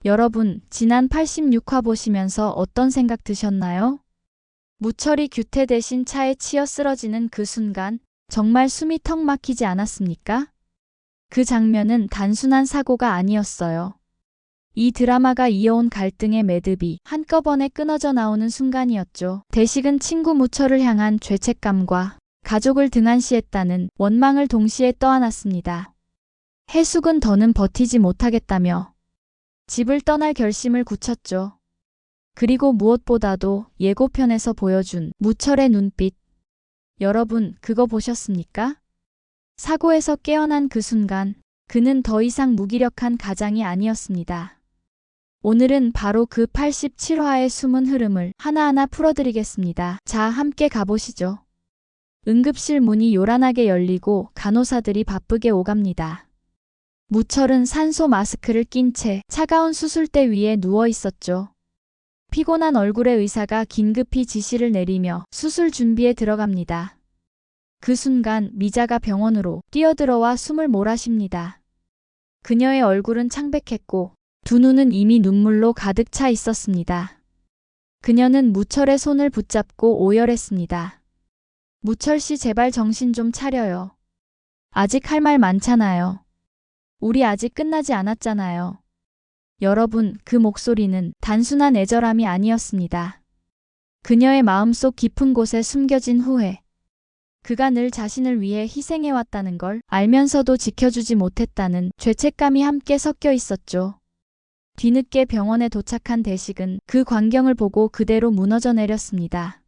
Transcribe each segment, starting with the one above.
여러분, 지난 86화 보시면서 어떤 생각 드셨나요? 무철이 규태 대신 차에 치여 쓰러지는 그 순간 정말 숨이 턱 막히지 않았습니까? 그 장면은 단순한 사고가 아니었어요. 이 드라마가 이어온 갈등의 매듭이 한꺼번에 끊어져 나오는 순간이었죠. 대식은 친구 무철을 향한 죄책감과 가족을 등한시했다는 원망을 동시에 떠안았습니다. 해숙은 더는 버티지 못하겠다며 집을 떠날 결심을 굳혔죠. 그리고 무엇보다도 예고편에서 보여준 무철의 눈빛. 여러분, 그거 보셨습니까? 사고에서 깨어난 그 순간, 그는 더 이상 무기력한 가장이 아니었습니다. 오늘은 바로 그 87화의 숨은 흐름을 하나하나 풀어드리겠습니다. 자, 함께 가보시죠. 응급실 문이 요란하게 열리고 간호사들이 바쁘게 오갑니다. 무철은 산소 마스크를 낀 채 차가운 수술대 위에 누워 있었죠. 피곤한 얼굴의 의사가 긴급히 지시를 내리며 수술 준비에 들어갑니다. 그 순간 미자가 병원으로 뛰어들어와 숨을 몰아쉽니다. 그녀의 얼굴은 창백했고 두 눈은 이미 눈물로 가득 차 있었습니다. 그녀는 무철의 손을 붙잡고 오열했습니다. 무철 씨, 제발 정신 좀 차려요. 아직 할 말 많잖아요. 우리 아직 끝나지 않았잖아요. 여러분, 그 목소리는 단순한 애절함이 아니었습니다. 그녀의 마음속 깊은 곳에 숨겨진 후회. 그가 늘 자신을 위해 희생해왔다는 걸 알면서도 지켜주지 못했다는 죄책감이 함께 섞여 있었죠. 뒤늦게 병원에 도착한 대식은 그 광경을 보고 그대로 무너져 내렸습니다.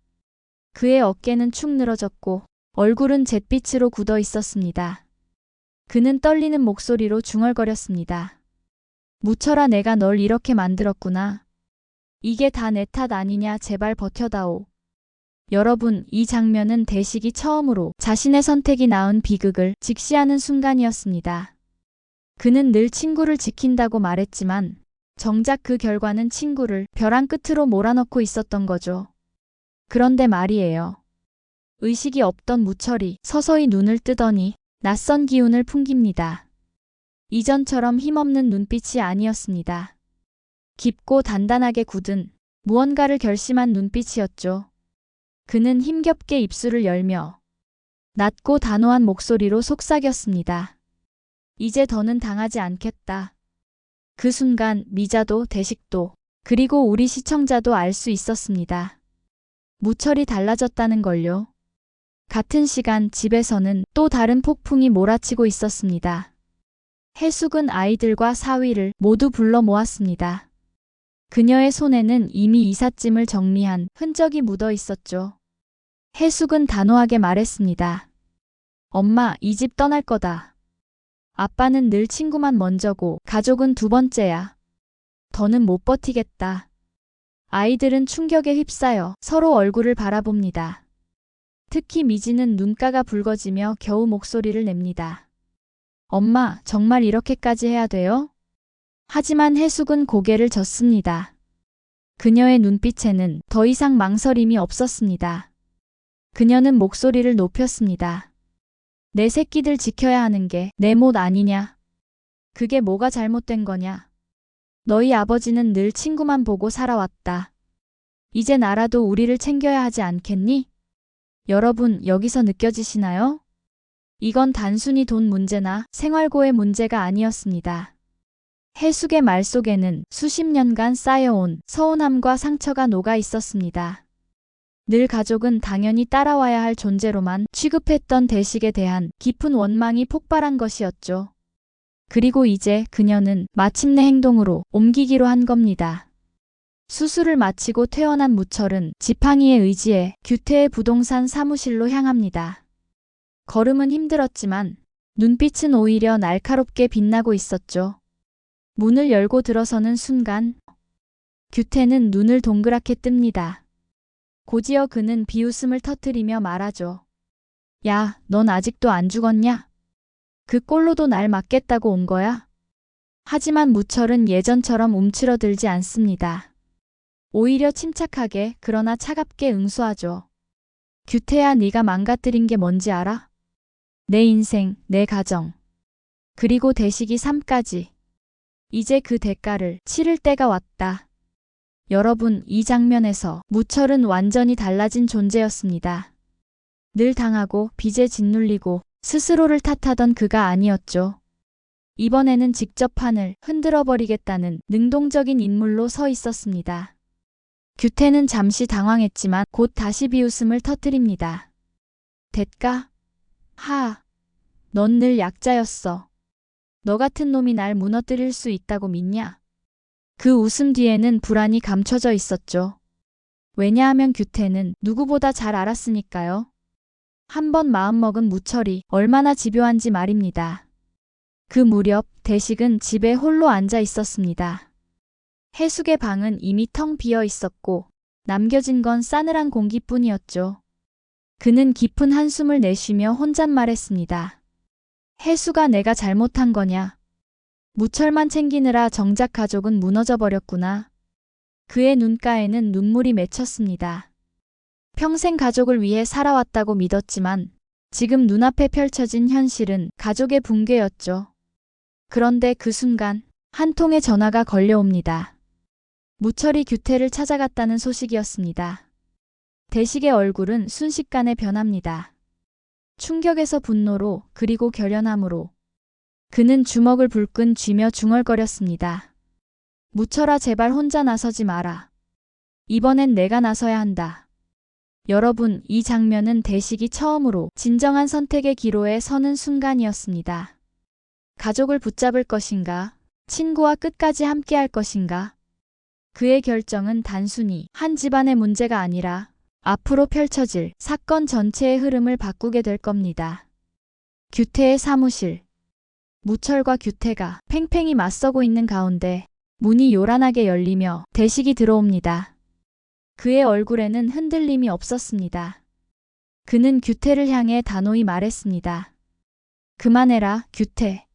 그의 어깨는 축 늘어졌고 얼굴은 잿빛으로 굳어 있었습니다. 그는 떨리는 목소리로 중얼거렸습니다. 무철아, 내가 널 이렇게 만들었구나. 이게 다 내 탓 아니냐, 제발 버텨다오. 여러분, 이 장면은 대식이 처음으로 자신의 선택이 낳은 비극을 직시하는 순간이었습니다. 그는 늘 친구를 지킨다고 말했지만 정작 그 결과는 친구를 벼랑 끝으로 몰아넣고 있었던 거죠. 그런데 말이에요. 의식이 없던 무철이 서서히 눈을 뜨더니 낯선 기운을 풍깁니다. 이전처럼 힘없는 눈빛이 아니었습니다. 깊고 단단하게 굳은 무언가를 결심한 눈빛이었죠. 그는 힘겹게 입술을 열며 낮고 단호한 목소리로 속삭였습니다. 이제 더는 당하지 않겠다. 그 순간 미자도 대식도 그리고 우리 시청자도 알 수 있었습니다. 무철이 달라졌다는 걸요. 같은 시간 집에서는 또 다른 폭풍이 몰아치고 있었습니다. 해숙은 아이들과 사위를 모두 불러 모았습니다. 그녀의 손에는 이미 이삿짐을 정리한 흔적이 묻어 있었죠. 해숙은 단호하게 말했습니다. 엄마, 이 집 떠날 거다. 아빠는 늘 친구만 먼저고 가족은 두 번째야. 더는 못 버티겠다. 아이들은 충격에 휩싸여 서로 얼굴을 바라봅니다. 특히 미지는 눈가가 붉어지며 겨우 목소리를 냅니다. 엄마, 정말 이렇게까지 해야 돼요? 하지만 해숙은 고개를 젓습니다. 그녀의 눈빛에는 더 이상 망설임이 없었습니다. 그녀는 목소리를 높였습니다. 내 새끼들 지켜야 하는 게 내 못 아니냐? 그게 뭐가 잘못된 거냐? 너희 아버지는 늘 친구만 보고 살아왔다. 이제 나라도 우리를 챙겨야 하지 않겠니? 여러분, 여기서 느껴지시나요? 이건 단순히 돈 문제나 생활고의 문제가 아니었습니다. 해숙의 말 속에는 수십 년간 쌓여온 서운함과 상처가 녹아 있었습니다. 늘 가족은 당연히 따라와야 할 존재로만 취급했던 대식에 대한 깊은 원망이 폭발한 것이었죠. 그리고 이제 그녀는 마침내 행동으로 옮기기로 한 겁니다. 수술을 마치고 퇴원한 무철은 지팡이의 의지에 규태의 부동산 사무실로 향합니다. 걸음은 힘들었지만 눈빛은 오히려 날카롭게 빛나고 있었죠. 문을 열고 들어서는 순간 규태는 눈을 동그랗게 뜹니다. 곧이어 그는 비웃음을 터뜨리며 말하죠. 야, 넌 아직도 안 죽었냐? 그 꼴로도 날 맞겠다고 온 거야? 하지만 무철은 예전처럼 움츠러들지 않습니다. 오히려 침착하게 그러나 차갑게 응수하죠. 규태야, 네가 망가뜨린 게 뭔지 알아? 내 인생, 내 가정, 그리고 대식이 삶까지. 이제 그 대가를 치를 때가 왔다. 여러분, 이 장면에서 무철은 완전히 달라진 존재였습니다. 늘 당하고 빚에 짓눌리고 스스로를 탓하던 그가 아니었죠. 이번에는 직접 판을 흔들어 버리겠다는 능동적인 인물로 서 있었습니다. 규태는 잠시 당황했지만 곧 다시 비웃음을 터뜨립니다. 대가? 넌 늘 약자였어. 너 같은 놈이 날 무너뜨릴 수 있다고 믿냐? 그 웃음 뒤에는 불안이 감춰져 있었죠. 왜냐하면 규태는 누구보다 잘 알았으니까요. 한번 마음먹은 무철이 얼마나 집요한지 말입니다. 그 무렵 대식은 집에 홀로 앉아 있었습니다. 해숙의 방은 이미 텅 비어 있었고 남겨진 건 싸늘한 공기뿐이었죠. 그는 깊은 한숨을 내쉬며 혼잣말했습니다. 해숙아, 내가 잘못한 거냐? 무철만 챙기느라 정작 가족은 무너져 버렸구나. 그의 눈가에는 눈물이 맺혔습니다. 평생 가족을 위해 살아왔다고 믿었지만 지금 눈앞에 펼쳐진 현실은 가족의 붕괴였죠. 그런데 그 순간 한 통의 전화가 걸려옵니다. 무철이 규태를 찾아갔다는 소식이었습니다. 대식의 얼굴은 순식간에 변합니다. 충격에서 분노로 그리고 결연함으로 그는 주먹을 불끈 쥐며 중얼거렸습니다. 무철아, 제발 혼자 나서지 마라. 이번엔 내가 나서야 한다. 여러분, 이 장면은 대식이 처음으로 진정한 선택의 기로에 서는 순간이었습니다. 가족을 붙잡을 것인가? 친구와 끝까지 함께할 것인가? 그의 결정은 단순히 한 집안의 문제가 아니라 앞으로 펼쳐질 사건 전체의 흐름을 바꾸게 될 겁니다. 규태의 사무실. 무철과 규태가 팽팽히 맞서고 있는 가운데 문이 요란하게 열리며 대식이 들어옵니다. 그의 얼굴에는 흔들림이 없었습니다. 그는 규태를 향해 단호히 말했습니다. 그만해라, 규태.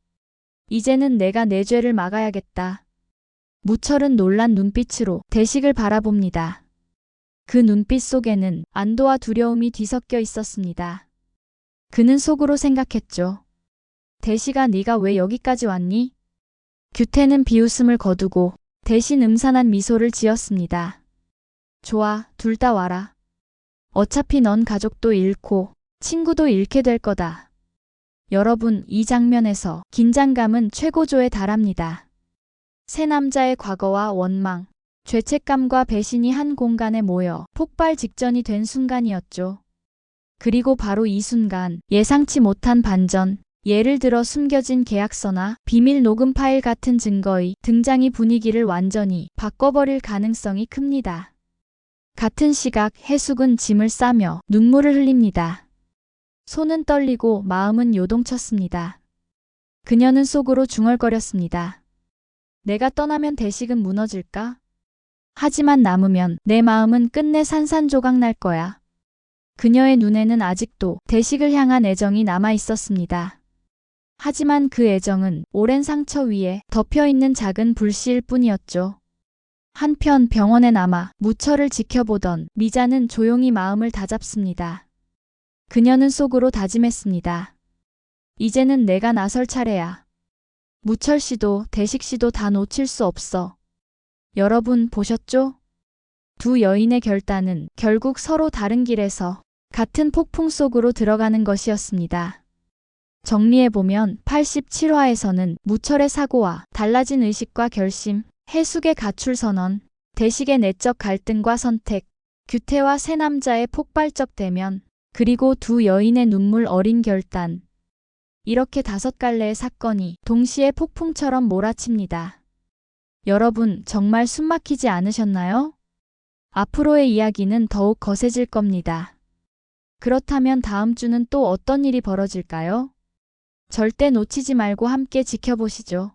이제는 내가 내 죄를 막아야겠다. 무철은 놀란 눈빛으로 대식을 바라봅니다. 그 눈빛 속에는 안도와 두려움이 뒤섞여 있었습니다. 그는 속으로 생각했죠. 대식아, 네가 왜 여기까지 왔니? 규태는 비웃음을 거두고 대신 음산한 미소를 지었습니다. 좋아, 둘 다 와라. 어차피 넌 가족도 잃고 친구도 잃게 될 거다. 여러분, 이 장면에서 긴장감은 최고조에 달합니다. 세 남자의 과거와 원망, 죄책감과 배신이 한 공간에 모여 폭발 직전이 된 순간이었죠. 그리고 바로 이 순간 예상치 못한 반전, 예를 들어 숨겨진 계약서나 비밀 녹음 파일 같은 증거의 등장이 분위기를 완전히 바꿔버릴 가능성이 큽니다. 같은 시각 해숙은 짐을 싸며 눈물을 흘립니다. 손은 떨리고 마음은 요동쳤습니다. 그녀는 속으로 중얼거렸습니다. 내가 떠나면 대식은 무너질까? 하지만 남으면 내 마음은 끝내 산산조각 날 거야. 그녀의 눈에는 아직도 대식을 향한 애정이 남아 있었습니다. 하지만 그 애정은 오랜 상처 위에 덮여있는 작은 불씨일 뿐이었죠. 한편 병원에 남아 무철을 지켜보던 미자는 조용히 마음을 다잡습니다. 그녀는 속으로 다짐했습니다. 이제는 내가 나설 차례야. 무철 씨도 대식 씨도 다 놓칠 수 없어. 여러분 보셨죠? 두 여인의 결단은 결국 서로 다른 길에서 같은 폭풍 속으로 들어가는 것이었습니다. 정리해보면 87화에서는 무철의 사고와 달라진 의식과 결심, 해숙의 가출 선언, 대식의 내적 갈등과 선택, 규태와 세 남자의 폭발적 대면, 그리고 두 여인의 눈물 어린 결단. 이렇게 5갈래의 사건이 동시에 폭풍처럼 몰아칩니다. 여러분, 정말 숨막히지 않으셨나요? 앞으로의 이야기는 더욱 거세질 겁니다. 그렇다면 다음 주는 또 어떤 일이 벌어질까요? 절대 놓치지 말고 함께 지켜보시죠.